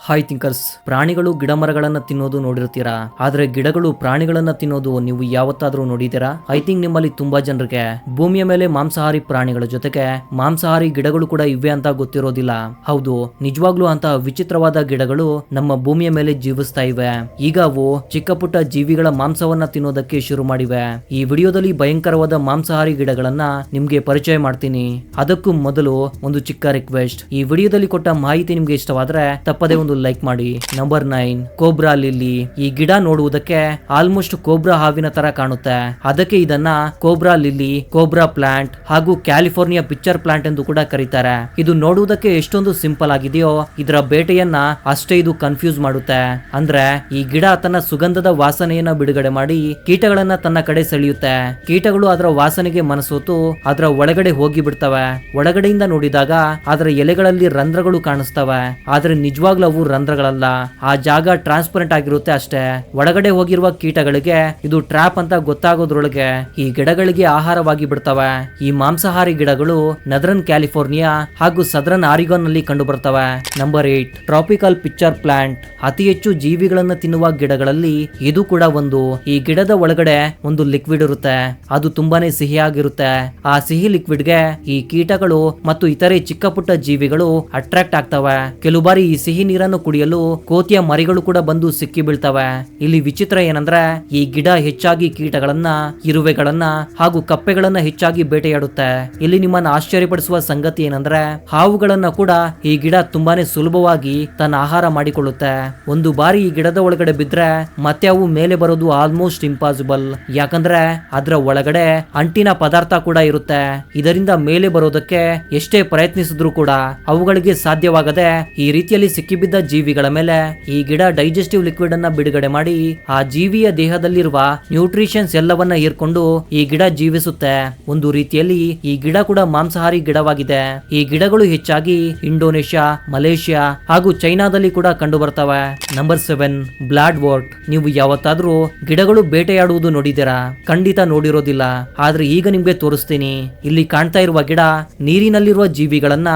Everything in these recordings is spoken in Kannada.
ಹಾಯ್ ಥಿಂಕರ್ಸ್, ಪ್ರಾಣಿಗಳು ಗಿಡಮರಗಳನ್ನ ತಿನ್ನೋದು ನೋಡಿರ್ತೀರಾ. ಆದ್ರೆ ಗಿಡಗಳು ಪ್ರಾಣಿಗಳನ್ನ ತಿನ್ನೋದು ನೀವು ಯಾವತ್ತಾದ್ರೂ ನೋಡಿದ್ದೀರಾ? ಐ ಥಿಂಕ್ ನಿಮ್ಮಲ್ಲಿ ತುಂಬಾ ಜನರಿಗೆ ಭೂಮಿಯ ಮೇಲೆ ಮಾಂಸಾಹಾರಿ ಪ್ರಾಣಿಗಳ ಜೊತೆಗೆ ಮಾಂಸಾಹಾರಿ ಗಿಡಗಳು ಕೂಡ ಇವೆ ಅಂತ ಗೊತ್ತಿರೋದಿಲ್ಲ. ಹೌದು, ನಿಜವಾಗ್ಲೂ ಅಂತ ವಿಚಿತ್ರವಾದ ಗಿಡಗಳು ನಮ್ಮ ಭೂಮಿಯ ಮೇಲೆ ಜೀವಿಸ್ತಾ ಇವೆ. ಈಗ ಅವು ಚಿಕ್ಕ ಪುಟ್ಟ ಜೀವಿಗಳ ಮಾಂಸವನ್ನ ತಿನ್ನೋದಕ್ಕೆ ಶುರು ಮಾಡಿವೆ. ಈ ವಿಡಿಯೋದಲ್ಲಿ ಭಯಂಕರವಾದ ಮಾಂಸಾಹಾರಿ ಗಿಡಗಳನ್ನ ನಿಮ್ಗೆ ಪರಿಚಯ ಮಾಡ್ತೀನಿ. ಅದಕ್ಕೂ ಮೊದಲು ಒಂದು ಚಿಕ್ಕ ರಿಕ್ವೆಸ್ಟ್, ಈ ವಿಡಿಯೋದಲ್ಲಿ ಕೊಟ್ಟ ಮಾಹಿತಿ ನಿಮ್ಗೆ ಇಷ್ಟವಾದ್ರೆ ತಪ್ಪದೆ ಒಂದು ಲೈಕ್ ಮಾಡಿ. Number 9, cobra lily. ಈ ಗಿಡ ನೋಡುವುದಕ್ಕೆ ಆಲ್ಮೋಸ್ಟ್ ಕೋಬ್ರಾ ಹಾವಿನ ತರ ಕಾಣುತ್ತೆ. ಅದಕ್ಕೆ ಇದನ್ನ ಕೋಬ್ರಾ ಲಿಲ್ಲಿ, ಕೋಬ್ರಾ ಪ್ಲಾಂಟ್ ಹಾಗೂ ಕ್ಯಾಲಿಫೋರ್ನಿಯಾ ಪಿಕ್ಚರ್ ಪ್ಲಾಂಟ್ ಎಂದು ಕೂಡ ಕರೀತಾರೆ. ಇದು ನೋಡುವುದಕ್ಕೆ ಎಷ್ಟೊಂದು ಸಿಂಪಲ್ ಆಗಿದೆಯೋ ಇದರ ಬೇಟೆಯನ್ನ ಅಷ್ಟೇ ಇದು ಕನ್ಫ್ಯೂಸ್ ಮಾಡುತ್ತೆ. ಅಂದ್ರೆ ಈ ಗಿಡ ತನ್ನ ಸುಗಂಧದ ವಾಸನೆಯನ್ನ ಬಿಡುಗಡೆ ಮಾಡಿ ಕೀಟಗಳನ್ನ ತನ್ನ ಕಡೆ ಸೆಳೆಯುತ್ತೆ. ಕೀಟಗಳು ಅದರ ವಾಸನೆಗೆ ಮನಸೋತು ಅದರ ಒಳಗಡೆ ಹೋಗಿ ಬಿಡ್ತವೆ. ಒಳಗಡೆಯಿಂದ ನೋಡಿದಾಗ ಅದರ ಎಲೆಗಳಲ್ಲಿ ರಂಧ್ರಗಳು ಕಾಣಿಸ್ತವೆ. ಆದ್ರೆ ನಿಜವಾಗ್ಲೂ ಅವು ರಂಧ್ರಗಳಲ್ಲ, ಆ ಜಾಗ ಟ್ರಾನ್ಸ್ಪರೆಂಟ್ ಆಗಿರುತ್ತೆ ಅಷ್ಟೇ. ಒಳಗಡೆ ಹೋಗಿರುವ ಕೀಟಗಳಿಗೆ ಇದು ಟ್ರಾಪ್ ಅಂತ ಗೊತ್ತಾಗೋದ್ರೊಳಗೆ ಈ ಗಿಡಗಳಿಗೆ ಆಹಾರವಾಗಿ ಬಿಡ್ತವೆ. ಈ ಮಾಂಸಾಹಾರಿ ಗಿಡಗಳು ನದರನ್ ಕ್ಯಾಲಿಫೋರ್ನಿಯಾ ಹಾಗೂ ಸದರನ್ ಆರಿಗಾನ್ ನಲ್ಲಿ ಕಂಡು ಬರ್ತವೆ. Number 8, tropical picture plant. ಅತಿ ಹೆಚ್ಚು ಜೀವಿಗಳನ್ನ ತಿನ್ನುವ ಗಿಡಗಳಲ್ಲಿ ಇದು ಕೂಡ ಒಂದು. ಈ ಗಿಡದ ಒಳಗಡೆ ಒಂದು ಲಿಕ್ವಿಡ್ ಇರುತ್ತೆ, ಅದು ತುಂಬಾನೇ ಸಿಹಿಯಾಗಿರುತ್ತೆ. ಆ ಸಿಹಿ ಲಿಕ್ವಿಡ್ ಗೆ ಈ ಕೀಟಗಳು ಮತ್ತು ಇತರೆ ಚಿಕ್ಕ ಪುಟ್ಟ ಜೀವಿಗಳು ಅಟ್ರಾಕ್ಟ್ ಆಗ್ತವೆ. ಕೆಲವು ಬಾರಿ ಈ ಸಿಹಿ ನೀರನ್ನು ಕುಡಿಯಲು ಕೋತಿಯ ಮರಿಗಳು ಕೂಡ ಬಂದು ಸಿಕ್ಕಿ ಬೀಳ್ತವೆ. ಇಲ್ಲಿ ವಿಚಿತ್ರ ಏನಂದ್ರೆ ಈ ಗಿಡ ಹೆಚ್ಚಾಗಿ ಕೀಟಗಳನ್ನ, ಇರುವೆಗಳನ್ನ ಹಾಗೂ ಕಪ್ಪೆಗಳನ್ನ ಹೆಚ್ಚಾಗಿ ಬೇಟೆಯಾಡುತ್ತೆ. ಇಲ್ಲಿ ನಿಮ್ಮನ್ನ ಆಶ್ಚರ್ಯಪಡಿಸುವ ಸಂಗತಿ ಏನಂದ್ರೆ ಹಾವುಗಳನ್ನ ಕೂಡ ಈ ಗಿಡ ತುಂಬಾನೇ ಸುಲಭವಾಗಿ ತನ್ನ ಆಹಾರ ಮಾಡಿಕೊಳ್ಳುತ್ತೆ. ಒಂದು ಬಾರಿ ಈ ಗಿಡದ ಒಳಗಡೆ ಬಿದ್ರೆ ಮತ್ತೆ ಅವು ಮೇಲೆ ಬರೋದು ಆಲ್ಮೋಸ್ಟ್ ಇಂಪಾಸಿಬಲ್. ಯಾಕಂದ್ರೆ ಅದರ ಒಳಗಡೆ ಅಂಟಿನ ಪದಾರ್ಥ ಕೂಡ ಇರುತ್ತೆ. ಇದರಿಂದ ಮೇಲೆ ಬರೋದಕ್ಕೆ ಎಷ್ಟೇ ಪ್ರಯತ್ನಿಸಿದ್ರು ಕೂಡ ಅವುಗಳಿಗೆ ಸಾಧ್ಯವಾಗದೆ ಈ ರೀತಿಯಲ್ಲಿ ಸಿಕ್ಕಿಬಿದ್ದ ಜೀವಿಗಳ ಮೇಲೆ ಈ ಗಿಡ ಡೈಜೆಸ್ಟಿವ್ ಲಿಕ್ವಿಡ್ ಅನ್ನ ಬಿಡುಗಡೆ ಮಾಡಿ ಆ ಜೀವಿಯ ದೇಹದಲ್ಲಿರುವ ನ್ಯೂಟ್ರಿಷನ್ಸ್ ಎಲ್ಲವನ್ನ ಹೀರ್ಕೊಂಡು ಈ ಗಿಡ ಜೀವಿಸುತ್ತೆ. ಒಂದು ರೀತಿಯಲ್ಲಿ ಈ ಗಿಡ ಕೂಡ ಮಾಂಸಾಹಾರಿ ಗಿಡವಾಗಿದೆ. ಈ ಗಿಡಗಳು ಹೆಚ್ಚಾಗಿ ಇಂಡೋನೇಷ್ಯಾ, ಮಲೇಷ್ಯಾ ಹಾಗೂ ಚೈನಾದಲ್ಲಿ ಕೂಡ ಕಂಡು ಬರ್ತವೆ. Number 7, bladderwort. ನೀವು ಯಾವತ್ತಾದ್ರೂ ಗಿಡಗಳು ಬೇಟೆಯಾಡುವುದು ನೋಡಿದ್ದೀರಾ? ಖಂಡಿತ ನೋಡಿರೋದಿಲ್ಲ. ಆದ್ರೆ ಈಗ ನಿಮ್ಗೆ ತೋರಿಸ್ತೀನಿ. ಇಲ್ಲಿ ಕಾಣ್ತಾ ಇರುವ ಗಿಡ ನೀರಿನಲ್ಲಿರುವ ಜೀವಿಗಳನ್ನ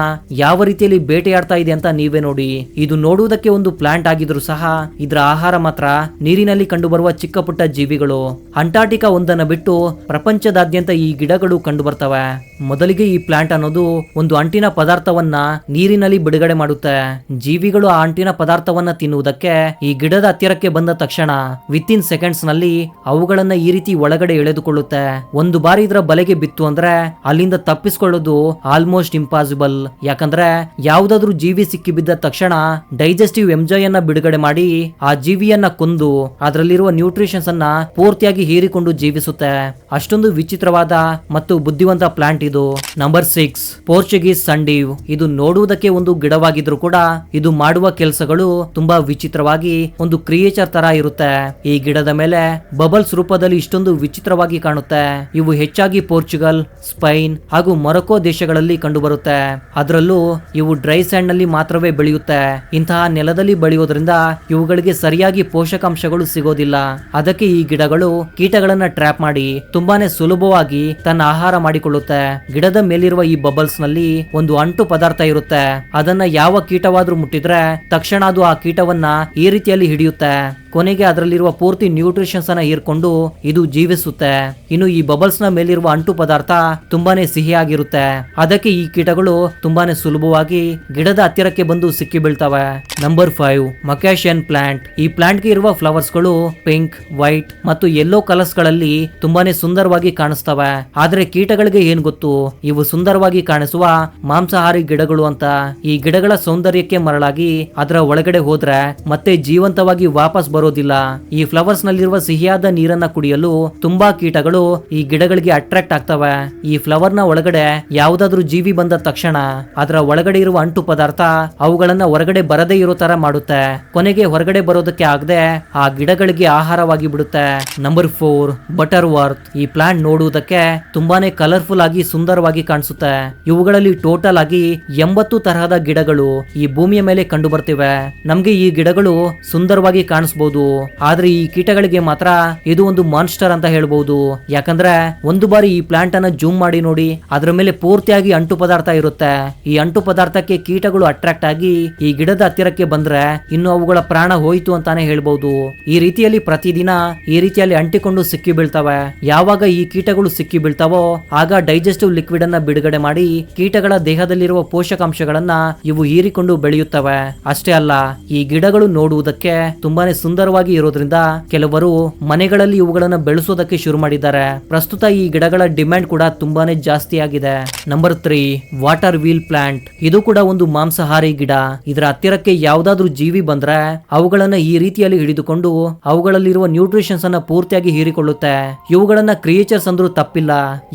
ಯಾವ ರೀತಿಯಲ್ಲಿ ಬೇಟೆಯಾಡ್ತಾ ಇದೆ ಅಂತ ನೀವೇ ನೋಡಿ. ಇದು ನೋಡುವುದಕ್ಕೆ ಒಂದು ಪ್ಲಾಂಟ್ ಆಗಿದ್ರು ಸಹ ಇದರ ಆಹಾರ ಮಾತ್ರ ನೀರಿನಲ್ಲಿ ಕಂಡುಬರುವ ಚಿಕ್ಕ ಪುಟ್ಟ ಜೀವಿಗಳು. ಅಂಟಾರ್ಟಿಕಾ ಒಂದನ್ನ ಬಿಟ್ಟು ಪ್ರಪಂಚದಾದ್ಯಂತ ಈ ಗಿಡಗಳು ಕಂಡು ಬರ್ತವೆ. ಮೊದಲಿಗೆ ಈ ಪ್ಲಾಂಟ್ ಅನ್ನೋದು ಒಂದು ಅಂಟಿನ ಪದಾರ್ಥವನ್ನ ನೀರಿನಲ್ಲಿ ಬಿಡುಗಡೆ ಮಾಡುತ್ತೆ. ಜೀವಿಗಳು ಆ ಅಂಟಿನ ಪದಾರ್ಥವನ್ನ ತಿನ್ನುವುದಕ್ಕೆ ಈ ಗಿಡದ ಹತ್ತಿರಕ್ಕೆ ಬಂದ ತಕ್ಷಣ ವಿತಿನ್ ಸೆಕೆಂಡ್ಸ್ ನಲ್ಲಿ ಅವುಗಳನ್ನ ಈ ರೀತಿ ಒಳಗಡೆ ಎಳೆದುಕೊಳ್ಳುತ್ತೆ. ಒಂದು ಬಾರಿ ಇದರ ಬಲೆಗೆ ಬಿತ್ತು ಅಂದ್ರೆ ಅಲ್ಲಿಂದ ತಪ್ಪಿಸಿಕೊಳ್ಳೋದು ಆಲ್ಮೋಸ್ಟ್ ಇಂಪಾಸಿಬಲ್. ಯಾಕಂದ್ರೆ ಯಾವುದಾದ್ರೂ ಜೀವಿ ಸಿಕ್ಕಿ ಬಿದ್ದ ತಕ್ಷಣ ಡೈಜೆಸ್ಟಿವ್ ಎಂಜಾಯ್ ಅನ್ನ ಬಿಡುಗಡೆ ಮಾಡಿ ಆ ಜೀವಿಯನ್ನ ಕೊಂದು ಅದರಲ್ಲಿರುವ ನ್ಯೂಟ್ರಿಷನ್ಸ್ ಅನ್ನ ಪೂರ್ತಿಯಾಗಿ ಹೀರಿಕೊಂಡು ಜೀವಿಸುತ್ತೆ. ಅಷ್ಟೊಂದು ವಿಚಿತ್ರವಾದ ಮತ್ತು ಬುದ್ಧಿವಂತ ಪ್ಲಾಂಟ್ ಇದು. Number 6, Portuguese sundew. ಇದು ನೋಡುವುದಕ್ಕೆ ಒಂದು ಗಿಡವಾಗಿದ್ರು ಕೂಡ ಇದು ಮಾಡುವ ಕೆಲಸಗಳು ತುಂಬಾ ವಿಚಿತ್ರವಾಗಿ ಒಂದು ಕ್ರಿಯೇಚರ್ ತರ ಇರುತ್ತೆ. ಈ ಗಿಡದ ಮೇಲೆ ಬಬಲ್ಸ್ ರೂಪದಲ್ಲಿ ಇಷ್ಟೊಂದು ವಿಚಿತ್ರವಾಗಿ ಕಾಣುತ್ತೆ. ಇವು ಹೆಚ್ಚಾಗಿ ಪೋರ್ಚುಗಲ್, ಸ್ಪೈನ್ ಹಾಗೂ ಮೊರಕೋ ದೇಶಗಳಲ್ಲಿ ಕಂಡುಬರುತ್ತೆ. ಅದರಲ್ಲೂ ಇವು ಡ್ರೈ ಸ್ಯಾಂಡ್ ನಲ್ಲಿ ಮಾತ್ರವೇ ಬೆಳೆಯುತ್ತೆ. ಇಂತಹ ನೆಲದಲ್ಲಿ ಬೆಳೆಯೋದ್ರಿಂದ ಇವುಗಳಿಗೆ ಸರಿಯಾಗಿ ಪೋಷಕಾಂಶಗಳು ಸಿಗೋದಿಲ್ಲ. ಅದಕ್ಕೆ ಈ ಗಿಡಗಳು ಕೀಟಗಳನ್ನ ಟ್ರ್ಯಾಪ್ ಮಾಡಿ ತುಂಬಾನೇ ಸುಲಭವಾಗಿ ತನ್ನ ಆಹಾರ ಮಾಡಿಕೊಳ್ಳುತ್ತೆ. ಗಿಡದ ಮೇಲಿರುವ ಈ ಬಬಲ್ಸ್ ನಲ್ಲಿ ಒಂದು ಅಂಟು ಪದಾರ್ಥ ಇರುತ್ತೆ. ಅದನ್ನ ಯಾವ ಕೀಟವಾದ್ರೂ ಮುಟ್ಟಿದ್ರೆ ತಕ್ಷಣ ಅದು ಆ ಕೀಟವನ್ನ ಈ ರೀತಿಯಲ್ಲಿ ಹಿಡಿಯುತ್ತೆ. ಕೊನೆಗೆ ಅದರಲ್ಲಿರುವ ಪೂರ್ತಿ ನ್ಯೂಟ್ರಿಷನ್ಸ್ ಅನ್ನ ಹೀರ್ಕೊಂಡು ಇದು ಜೀವಿಸುತ್ತೆ. ಇನ್ನು ಈ ಬಬಲ್ಸ್ ನ ಮೇಲಿರುವ ಅಂಟು ಪದಾರ್ಥ ತುಂಬಾನೇ ಸಿಹಿಯಾಗಿರುತ್ತೆ. ಅದಕ್ಕೆ ಈ ಕೀಟಗಳು ತುಂಬಾನೇ ಸುಲಭವಾಗಿ ಗಿಡದ ಹತ್ತಿರಕ್ಕೆ ಬಂದು ಸಿಕ್ಕಿ ಬೀಳ್ತವೆ. ನಂಬರ್ 5, ಮಕಾಶಿಯನ್ ಪ್ಲಾಂಟ್. ಈ ಪ್ಲಾಂಟ್ ಗೆ ಇರುವ ಫ್ಲವರ್ಸ್ ಗಳು ಪಿಂಕ್, ವೈಟ್ ಮತ್ತು ಯೆಲ್ಲೋ ಕಲರ್ಸ್ ಗಳಲ್ಲಿ ತುಂಬಾನೇ ಸುಂದರವಾಗಿ ಕಾಣಿಸ್ತವೆ. ಆದ್ರೆ ಕೀಟಗಳಿಗೆ ಏನ್ ಗೊತ್ತು ಇವು ಸುಂದರವಾಗಿ ಕಾಣಿಸುವ ಮಾಂಸಾಹಾರಿ ಗಿಡಗಳು ಅಂತ. ಈ ಗಿಡಗಳ ಸೌಂದರ್ಯಕ್ಕೆ ಮರಳಾಗಿ ಅದರ ಒಳಗಡೆ ಹೋದ್ರೆ ಮತ್ತೆ ಜೀವಂತವಾಗಿ ವಾಪಸ್ ಬರೋದಿಲ್ಲ. ಈ ಫ್ಲವರ್ಸ್ ನಲ್ಲಿರುವ ಸಿಹಿಯಾದ ನೀರನ್ನ ಕುಡಿಯಲು ತುಂಬಾ ಕೀಟಗಳು ಈ ಗಿಡಗಳಿಗೆ ಅಟ್ರಾಕ್ಟ್ ಆಗ್ತವೆ. ಈ ಫ್ಲವರ್ ನ ಒಳಗಡೆ ಯಾವುದಾದ್ರೂ ಜೀವಿ ಬಂದ ತಕ್ಷಣ ಅದರ ಒಳಗಡೆ ಇರುವ ಅಂಟು ಪದಾರ್ಥ ಅವುಗಳನ್ನ ಹೊರಗಡೆ ಬರದೇ ಇರೋ ತರ ಮಾಡುತ್ತೆ. ಕೊನೆಗೆ ಹೊರಗಡೆ ಬರೋದಕ್ಕೆ ಆಗದೆ ಆ ಗಿಡಗಳಿಗೆ ಆಹಾರವಾಗಿ ಬಿಡುತ್ತೆ. Number 4, butter worth. ಈ ಪ್ಲಾಂಟ್ ನೋಡುವುದಕ್ಕೆ ತುಂಬಾನೇ ಕಲರ್ಫುಲ್ ಆಗಿ ಸುಂದರವಾಗಿ ಕಾಣಿಸುತ್ತೆ. ಇವುಗಳಲ್ಲಿ ಟೋಟಲ್ ಆಗಿ 80 ತರಹದ ಗಿಡಗಳು ಈ ಭೂಮಿಯ ಮೇಲೆ ಕಂಡು ಬರ್ತಿವೆ. ನಮ್ಗೆ ಈ ಗಿಡಗಳು ಸುಂದರವಾಗಿ ಕಾಣಿಸಬಹುದು. ಹೇಳ್ಬಹುದು. ಆದ್ರೆ ಈ ಕೀಟಗಳಿಗೆ ಮಾತ್ರ ಇದು ಒಂದು ಮಾನ್ಸ್ಟರ್ ಅಂತ ಹೇಳ್ಬಹುದು. ಯಾಕಂದ್ರೆ ಒಂದು ಬಾರಿ ಈ ಪ್ಲಾಂಟ್ ಅನ್ನ ಜೂಮ್ ಮಾಡಿ ನೋಡಿ, ಅದರ ಮೇಲೆ ಪೂರ್ತಿಯಾಗಿ ಅಂಟು ಪದಾರ್ಥ ಇರುತ್ತೆ. ಈ ಅಂಟು ಪದಾರ್ಥಕ್ಕೆ ಕೀಟಗಳು ಅಟ್ರಾಕ್ಟ್ ಆಗಿ ಈ ಗಿಡದ ಹತ್ತಿರಕ್ಕೆ ಬಂದ್ರೆ ಇನ್ನು ಅವುಗಳ ಪ್ರಾಣ ಹೋಯಿತು ಅಂತಾನೆ ಹೇಳ್ಬಹುದು. ಈ ರೀತಿಯಲ್ಲಿ ಪ್ರತಿದಿನ ಈ ರೀತಿಯಲ್ಲಿ ಅಂಟಿಕೊಂಡು ಸಿಕ್ಕಿ ಬೀಳ್ತವೆ. ಯಾವಾಗ ಈ ಕೀಟಗಳು ಸಿಕ್ಕಿ ಬೀಳ್ತಾವೋ ಆಗ ಡೈಜೆಸ್ಟಿವ್ ಲಿಕ್ವಿಡ್ ಅನ್ನ ಬಿಡುಗಡೆ ಮಾಡಿ ಕೀಟಗಳ ದೇಹದಲ್ಲಿರುವ ಪೋಷಕಾಂಶಗಳನ್ನ ಇವು ಹೀರಿಕೊಂಡು ಬೆಳೆಯುತ್ತವೆ. ಅಷ್ಟೇ ಅಲ್ಲ, ಈ ಗಿಡಗಳು ನೋಡುವುದಕ್ಕೆ ತುಂಬಾನೇ ಸುಂದರವಾಗಿ ಇರೋದ್ರಿಂದ ಕೆಲವರು ಮನೆಗಳಲ್ಲಿ ಇವುಗಳನ್ನ ಬೆಳೆಸೋದಕ್ಕೆ ಶುರು ಮಾಡಿದ್ದಾರೆ. ಪ್ರಸ್ತುತ ಈ ಗಿಡಗಳ ಡಿಮ್ಯಾಂಡ್ ಕೂಡ ತುಂಬಾನೇ ಜಾಸ್ತಿ ಆಗಿದೆ. Number 3, water wheel plant. ಇದು ಕೂಡ ಒಂದು ಮಾಂಸಾಹಾರಿ ಗಿಡ. ಇದರ ಹತ್ತಿರಕ್ಕೆ ಯಾವ್ದಾದ್ರೂ ಜೀವಿ ಬಂದ್ರೆ ಅವುಗಳನ್ನ ಈ ರೀತಿಯಲ್ಲಿ ಹಿಡಿದುಕೊಂಡು ಅವುಗಳಲ್ಲಿರುವ ನ್ಯೂಟ್ರಿಷನ್ಸ್ ಅನ್ನ ಪೂರ್ತಿಯಾಗಿ ಹೀರಿಕೊಳ್ಳುತ್ತೆ. ಇವುಗಳನ್ನ ಕ್ರಿಯೇಚರ್ಸ್ ಅಂದ್ರೂ ತಪ್ಪಿಲ್ಲ.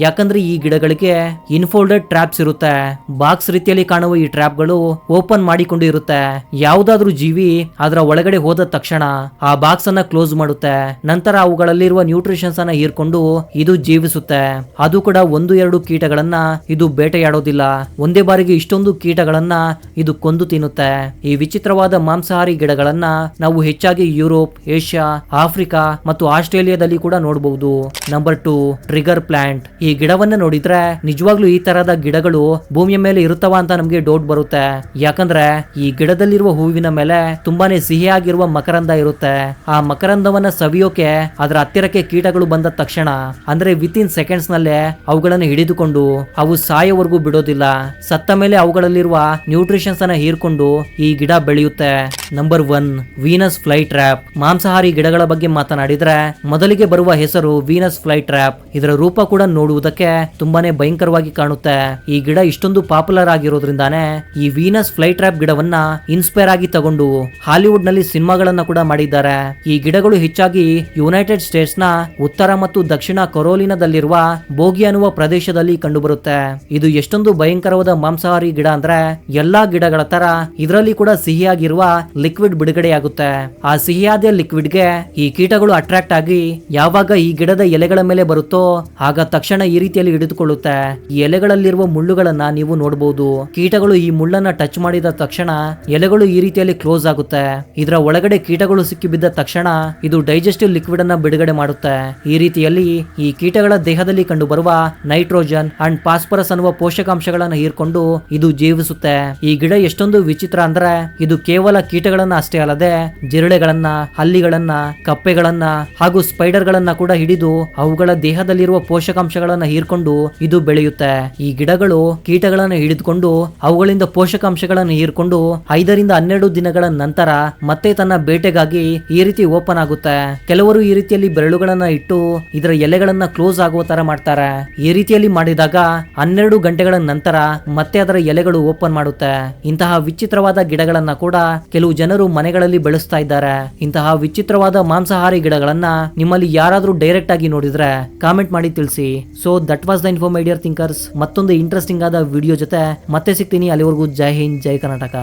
ಯಾಕಂದ್ರೆ ಈ ಗಿಡಗಳಿಗೆ ಇನ್ಫೋಲ್ಡೆಡ್ ಟ್ರಾಪ್ಸ್ ಇರುತ್ತೆ. ಬಾಕ್ಸ್ ರೀತಿಯಲ್ಲಿ ಕಾಣುವ ಈ ಟ್ರಾಪ್ ಗಳು ಓಪನ್ ಮಾಡಿಕೊಂಡು ಇರುತ್ತೆ. ಯಾವ್ದಾದ್ರೂ ಜೀವಿ ಅದರ ಒಳಗಡೆ ಹೋದ ತಕ್ಷಣ ಆ ಬಾಕ್ಸ್ ಅನ್ನ ಕ್ಲೋಸ್ ಮಾಡುತ್ತೆ. ನಂತರ ಅವುಗಳಲ್ಲಿರುವ ನ್ಯೂಟ್ರಿಷನ್ಸ್ ಅನ್ನ ಹೀರ್ಕೊಂಡು ಇದು ಜೀವಿಸುತ್ತೆ. ಅದು ಕೂಡ 1-2 ಕೀಟಗಳನ್ನ ಇದು ಬೇಟೆಯಾಡೋದಿಲ್ಲ. ಒಂದೇ ಬಾರಿಗೆ ಇಷ್ಟೊಂದು ಕೀಟಗಳನ್ನ ಇದು ಕೊಂದು ತಿನ್ನುತ್ತೆ. ಈ ವಿಚಿತ್ರವಾದ ಮಾಂಸಾಹಾರಿ ಗಿಡಗಳನ್ನ ನಾವು ಹೆಚ್ಚಾಗಿ ಯುರೋಪ್, ಏಷ್ಯಾ, ಆಫ್ರಿಕಾ ಮತ್ತು ಆಸ್ಟ್ರೇಲಿಯಾದಲ್ಲಿ ಕೂಡ ನೋಡಬಹುದು. Number 2, trigger plant. ಈ ಗಿಡವನ್ನ ನೋಡಿದ್ರೆ ನಿಜವಾಗ್ಲೂ ಈ ತರಹದ ಗಿಡಗಳು ಭೂಮಿಯ ಮೇಲೆ ಇರುತ್ತವ ಅಂತ ನಮ್ಗೆ ಡೌಟ್ ಬರುತ್ತೆ. ಯಾಕಂದ್ರೆ ಈ ಗಿಡದಲ್ಲಿರುವ ಹೂವಿನ ಮೇಲೆ ತುಂಬಾನೇ ಸಿಹಿಯಾಗಿರುವ ಮಕರಂದ ಇರುತ್ತೆ. ಆ ಮಕರಂದವನ್ನ ಸವಿಯೋಕೆ ಅದರ ಹತ್ತಿರಕ್ಕೆ ಕೀಟಗಳು ಬಂದ ತಕ್ಷಣ ಅಂದ್ರೆ ವಿತಿನ್ ಸೆಕೆಂಡ್ಸ್ ನಲ್ಲೇ ಅವುಗಳನ್ನು ಹಿಡಿದುಕೊಂಡು ಅವು ಸಾಯೋವರೆಗೂ ಬಿಡೋದಿಲ್ಲ. ಸತ್ತ ಮೇಲೆ ಅವುಗಳಲ್ಲಿರುವ ನ್ಯೂಟ್ರಿಷನ್ಸ್ ಅನ್ನ ಹೀರ್ಕೊಂಡು ಈ ಗಿಡ ಬೆಳೆಯುತ್ತೆ. Number 1, Venus fly trap. ಮಾಂಸಾಹಾರಿ ಗಿಡಗಳ ಬಗ್ಗೆ ಮಾತನಾಡಿದ್ರೆ ಮೊದಲಿಗೆ ಬರುವ ಹೆಸರು ವೀನಸ್ ಫ್ಲೈ ಟ್ರ್ಯಾಪ್. ಇದರ ರೂಪ ಕೂಡ ನೋಡುವುದಕ್ಕೆ ತುಂಬಾನೇ ಭಯಂಕರವಾಗಿ ಕಾಣುತ್ತೆ. ಈ ಗಿಡ ಇಷ್ಟೊಂದು ಪಾಪ್ಯುಲರ್ ಆಗಿರೋದ್ರಿಂದಾನೇ ಈ ವೀನಸ್ ಫ್ಲೈ ಟ್ರ್ಯಾಪ್ ಗಿಡವನ್ನ ಇನ್ಸ್ಪೈರ್ ಆಗಿ ತಗೊಂಡು ಹಾಲಿವುಡ್ ನಲ್ಲಿ ಸಿನಿಮಾಗಳನ್ನ ಕೂಡ ಮಾಡಿದ್ದಾರೆ. ಈ ಗಿಡಗಳು ಹೆಚ್ಚಾಗಿ ಯುನೈಟೆಡ್ ಸ್ಟೇಟ್ಸ್ ನ ಉತ್ತರ ಮತ್ತು ದಕ್ಷಿಣ ಕೊರೋಲಿನಾದಲ್ಲಿರುವ ಬೋಗಿ ಅನ್ನುವ ಪ್ರದೇಶದಲ್ಲಿ ಕಂಡುಬರುತ್ತೆ. ಇದು ಎಷ್ಟೊಂದು ಭಯಂಕರವಾದ ಮಾಂಸಾಹಾರಿ ಗಿಡ ಅಂದ್ರೆ ಎಲ್ಲಾ ಗಿಡಗಳ ತರ ಇದರಲ್ಲಿ ಕೂಡ ಸಿಹಿಯಾಗಿರುವ ಲಿಕ್ವಿಡ್ ಬಿಡುಗಡೆಯಾಗುತ್ತೆ. ಆ ಸಿಹಿಯಾದ ಲಿಕ್ವಿಡ್ ಗೆ ಈ ಕೀಟಗಳು ಅಟ್ರಾಕ್ಟ್ ಆಗಿ ಯಾವಾಗ ಈ ಗಿಡದ ಎಲೆಗಳ ಮೇಲೆ ಬರುತ್ತೋ ಆಗ ತಕ್ಷಣ ಈ ರೀತಿಯಲ್ಲಿ ಹಿಡಿದುಕೊಳ್ಳುತ್ತೆ. ಈ ಎಲೆಗಳಲ್ಲಿರುವ ಮುಳ್ಳುಗಳನ್ನ ನೀವು ನೋಡಬಹುದು. ಕೀಟಗಳು ಈ ಮುಳ್ಳನ್ನ ಟಚ್ ಮಾಡಿದ ತಕ್ಷಣ ಎಲೆಗಳು ಈ ರೀತಿಯಲ್ಲಿ ಕ್ಲೋಸ್ ಆಗುತ್ತೆ. ಇದರ ಒಳಗಡೆ ಕೀಟಗಳು ಸಿಕ್ಕಿ ಬಿದ್ದ ತಕ್ಷಣ ಇದು ಡೈಜೆಸ್ಟಿವ್ ಲಿಕ್ವಿಡ್ ಅನ್ನ ಬಿಡುಗಡೆ ಮಾಡುತ್ತೆ. ಈ ರೀತಿಯಲ್ಲಿ ಈ ಕೀಟಗಳ ದೇಹದಲ್ಲಿ ಕಂಡು ಬರುವ ನೈಟ್ರೋಜನ್ ಅಂಡ್ ಫಾಸ್ಫರಸ್ ಅನ್ನುವ ಪೋಷಕಾಂಶಗಳನ್ನ ಹೀರ್ಕೊಂಡು ಇದು ಜೀವಿಸುತ್ತೆ. ಈ ಗಿಡ ಎಷ್ಟೊಂದು ವಿಚಿತ್ರ ಅಂದ್ರೆ ಇದು ಕೇವಲ ಕೀಟಗಳನ್ನ ಅಷ್ಟೇ ಅಲ್ಲದೆ ಜಿರಳೆಗಳನ್ನ, ಹಲ್ಲಿಗಳನ್ನ, ಕಪ್ಪೆಗಳನ್ನ ಹಾಗೂ ಸ್ಪೈಡರ್ ಗಳನ್ನ ಕೂಡ ಹಿಡಿದು ಅವುಗಳ ದೇಹದಲ್ಲಿರುವ ಪೋಷಕಾಂಶಗಳನ್ನ ಹೀರ್ಕೊಂಡು ಇದು ಬೆಳೆಯುತ್ತೆ. ಈ ಗಿಡಗಳು ಕೀಟಗಳನ್ನ ಹಿಡಿದುಕೊಂಡು ಅವುಗಳಿಂದ ಪೋಷಕಾಂಶಗಳನ್ನು ಹೀರ್ಕೊಂಡು 5-12 ದಿನಗಳ ನಂತರ ಮತ್ತೆ ತನ್ನ ಬೇಟೆಗಾಗಿ ಈ ರೀತಿ ಓಪನ್ ಆಗುತ್ತೆ. ಕೆಲವರು ಈ ರೀತಿಯಲ್ಲಿ ಬೆರಳುಗಳನ್ನ ಇಟ್ಟು ಇದರ ಎಲೆಗಳನ್ನ ಕ್ಲೋಸ್ ಆಗುವ ತರ ಮಾಡ್ತಾರೆ. ಈ ರೀತಿಯಲ್ಲಿ ಮಾಡಿದಾಗ 12 ಗಂಟೆಗಳ ನಂತರ ಮತ್ತೆ ಅದರ ಎಲೆಗಳು ಓಪನ್ ಮಾಡುತ್ತೆ. ಇಂತಹ ವಿಚಿತ್ರವಾದ ಗಿಡಗಳನ್ನ ಕೂಡ ಕೆಲವು ಜನರು ಮನೆಗಳಲ್ಲಿ ಬೆಳೆಸ್ತಾ ಇದ್ದಾರೆ. ಇಂತಹ ವಿಚಿತ್ರವಾದ ಮಾಂಸಾಹಾರಿ ಗಿಡಗಳನ್ನ ನಿಮ್ಮಲ್ಲಿ ಯಾರಾದ್ರೂ ಡೈರೆಕ್ಟ್ ಆಗಿ ನೋಡಿದ್ರೆ ಕಾಮೆಂಟ್ ಮಾಡಿ ತಿಳಿಸಿ. So that was the info my dear thinkers. ಮತ್ತೊಂದು ಇಂಟ್ರೆಸ್ಟಿಂಗ್ ಆದ ವಿಡಿಯೋ ಜೊತೆ ಮತ್ತೆ ಸಿಗ್ತೀನಿ. ಅಲ್ಲಿವರೆಗೂ ಜೈ ಹಿಂದ್, ಜೈ ಕರ್ನಾಟಕ.